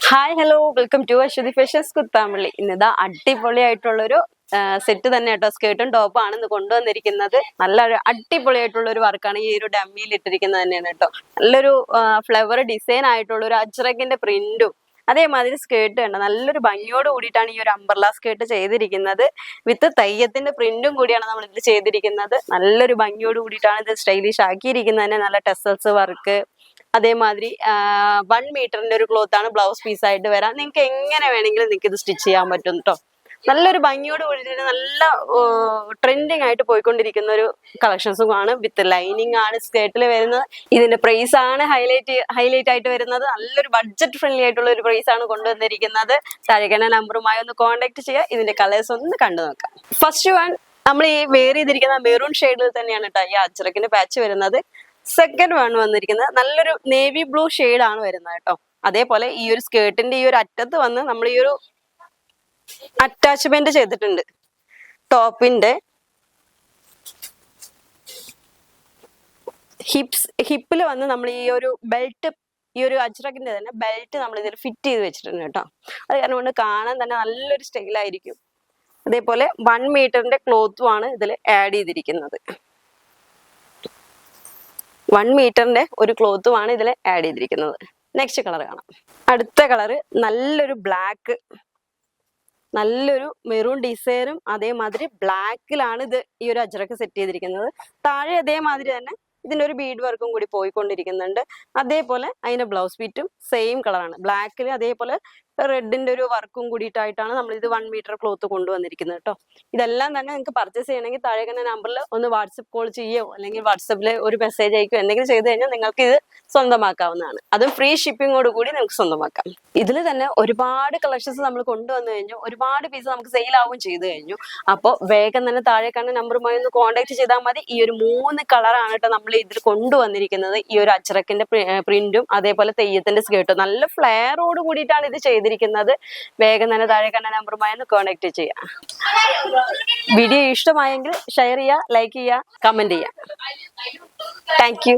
Hi hello welcome to Aswathy fashions Kuthampally. ഇന്നിതാ അടിപൊളിയായിട്ടുള്ളൊരു set തന്നെ കേട്ടോ. സ്കേർട്ടും ടോപ്പും ആണ് ഇന്ന് കൊണ്ടുവന്നിരിക്കുന്നത്. നല്ലൊരു അടിപൊളിയായിട്ടുള്ള ഒരു വർക്കാണ് ഈ ഒരു ഡമ്മിയിൽ ഇട്ടിരിക്കുന്നത് തന്നെയാണ് കേട്ടോ. നല്ലൊരു ഫ്ലവർ ഡിസൈൻ ആയിട്ടുള്ള ഒരു അജ്രക്കിന്റെ പ്രിന്റും അതേമാതിരി സ്കേർട്ട് ഉണ്ട്. നല്ലൊരു ഭംഗിയോട് കൂടിയിട്ടാണ് ഈ ഒരു അംബർല സ്കേർട്ട് ചെയ്തിരിക്കുന്നത്. വിത്ത് തയ്യത്തിന്റെ പ്രിന്റും കൂടിയാണ് നമ്മൾ ഇതിൽ ചെയ്തിരിക്കുന്നത്. നല്ലൊരു ഭംഗിയോട് കൂടിയിട്ടാണ് ഇത് സ്റ്റൈലിഷ് ആക്കിയിരിക്കുന്നത് തന്നെ. നല്ല ടെസൽസ് വർക്ക് അതേമാതിരി 1 മീറ്ററിന്റെ ഒരു ക്ലോത്ത് ആണ് ബ്ലൗസ് പീസ് ആയിട്ട് വരാം. നിങ്ങൾക്ക് എങ്ങനെ വേണമെങ്കിലും നിങ്ങൾക്ക് ഇത് സ്റ്റിച്ച് ചെയ്യാൻ പറ്റും കേട്ടോ. നല്ലൊരു ഭംഗിയോട് കൂടിയിട്ട് നല്ല ട്രെൻഡിങ് ആയിട്ട് പോയിക്കൊണ്ടിരിക്കുന്ന ഒരു കളക്ഷൻസും ആണ്. വിത്ത് ലൈനിങ് ആണ് സ്കേർട്ടിൽ വരുന്നത്. ഇതിന്റെ പ്രൈസ് ആണ് ഹൈലൈറ്റ് ആയിട്ട് വരുന്നത്. നല്ലൊരു ബഡ്ജറ്റ് ഫ്രണ്ട്ലി ആയിട്ടുള്ള ഒരു പ്രൈസ് ആണ് കൊണ്ടുവന്നിരിക്കുന്നത്. താഴെക്കണ നമ്പറുമായി ഒന്ന് കോൺടാക്ട് ചെയ്യുക. ഇതിന്റെ കളേഴ്സ് ഒന്ന് കണ്ടു നോക്കാം. ഫസ്റ്റ് വൺ നമ്മൾ ഈ വെയർ ചെയ്തിരിക്കുന്ന മെറൂൺ ഷെയ്ഡിൽ തന്നെയാണ് കേട്ടോ ഈ അജ്രക്കിന്റെ പാച്ച് വരുന്നത്. സെക്കൻഡ് വൺ വന്നിരിക്കുന്നത് നല്ലൊരു നേവി ബ്ലൂ ആണ് വരുന്നത് കേട്ടോ. അതേപോലെ ഈ ഒരു സ്കേർട്ടിന്റെ ഈ ഒരു അറ്റത്ത് വന്ന് നമ്മൾ ഈ ഒരു അറ്റാച്ച്മെന്റ് ചെയ്തിട്ടുണ്ട്. ടോപ്പിന്റെ ഹിപ്പിൽ വന്ന് നമ്മൾ ഈ ഒരു ബെൽറ്റ്, ഈ ഒരു അജ്രക്കിന്റെ തന്നെ ബെൽറ്റ് നമ്മൾ ഇതിൽ ഫിറ്റ് ചെയ്ത് വെച്ചിട്ടുണ്ട് കേട്ടോ. അത് കാരണം കൊണ്ട് കാണാൻ തന്നെ നല്ലൊരു സ്റ്റൈലായിരിക്കും. അതേപോലെ 1 മീറ്ററിന്റെ ക്ലോത്തും ആണ് ഇതിൽ ആഡ് ചെയ്തിരിക്കുന്നത്. 1 മീറ്ററിന്റെ ഒരു ക്ലോത്തും ആണ് ഇതിൽ ആഡ് ചെയ്തിരിക്കുന്നത്. നെക്സ്റ്റ് കളർ കാണാം. അടുത്ത കളറ് നല്ലൊരു ബ്ലാക്ക്, നല്ലൊരു മെറൂൺ ഡിസൈനും അതേമാതിരി ബ്ലാക്കിലാണ് ഇത് ഈ ഒരു അജ്രക്ക് സെറ്റ് ചെയ്തിരിക്കുന്നത്. താഴെ അതേമാതിരി തന്നെ ഇതിന്റെ ഒരു ബീഡ് വർക്കും കൂടി പോയിക്കൊണ്ടിരിക്കുന്നുണ്ട്. അതേപോലെ അതിന്റെ ബ്ലൗസ് പീറ്റും സെയിം കളറാണ്, ബ്ലാക്കിൽ അതേപോലെ റെഡിന്റെ ഒരു വർക്കും കൂടിയിട്ടായിട്ടാണ് നമ്മൾ ഇത് 1 മീറ്റർ ക്ലോത്ത് കൊണ്ടുവന്നിരിക്കുന്നത് കേട്ടോ. ഇതെല്ലാം തന്നെ നിങ്ങൾക്ക് പർച്ചേസ് ചെയ്യണമെങ്കിൽ താഴെ തന്നെ നമ്പറിൽ ഒന്ന് വാട്സപ്പ് കോൾ ചെയ്യുകയോ അല്ലെങ്കിൽ വാട്സപ്പിൽ ഒരു മെസ്സേജ് അയക്കുകയോ എന്തെങ്കിലും ചെയ്ത് കഴിഞ്ഞാൽ നിങ്ങൾക്ക് ഇത് സ്വന്തമാക്കാവുന്നതാണ്. അതും ഫ്രീ ഷിപ്പിങ്ങോട് കൂടി നമുക്ക് സ്വന്തമാക്കാം. ഇതിൽ തന്നെ ഒരുപാട് കളക്ഷൻസ് നമ്മൾ കൊണ്ടുവന്നു കഴിഞ്ഞു, ഒരുപാട് പീസ് നമുക്ക് സെയിൽ ആവുകയും ചെയ്തു കഴിഞ്ഞു. അപ്പോൾ വേഗം തന്നെ താഴെ കാണുന്ന നമ്പറുമായി ഒന്ന് കോൺടാക്ട് ചെയ്താൽ മതി. ഈ ഒരു 3 കളറാണ് കേട്ടോ നമ്മൾ ഇതിൽ കൊണ്ടുവന്നിരിക്കുന്നത്. ഈ ഒരു അജ്രക്കിന്റെ പ്രിന്റും അതേപോലെ തെയ്യത്തിന്റെ സ്കേർട്ടും നല്ല ഫ്ലെയറോട് കൂടിയിട്ടാണ് ഇത് ചെയ്തിരിക്കുന്നത്. വേഗം തന്നെ താഴെ കാണുന്ന നമ്പറുമായി ഒന്ന് കോൺടാക്ട് ചെയ്യാം. വീഡിയോ ഇഷ്ടമായെങ്കിൽ ഷെയർ ചെയ്യുക, ലൈക്ക് ചെയ്യുക, കമന്റ് ചെയ്യുക. Thank you.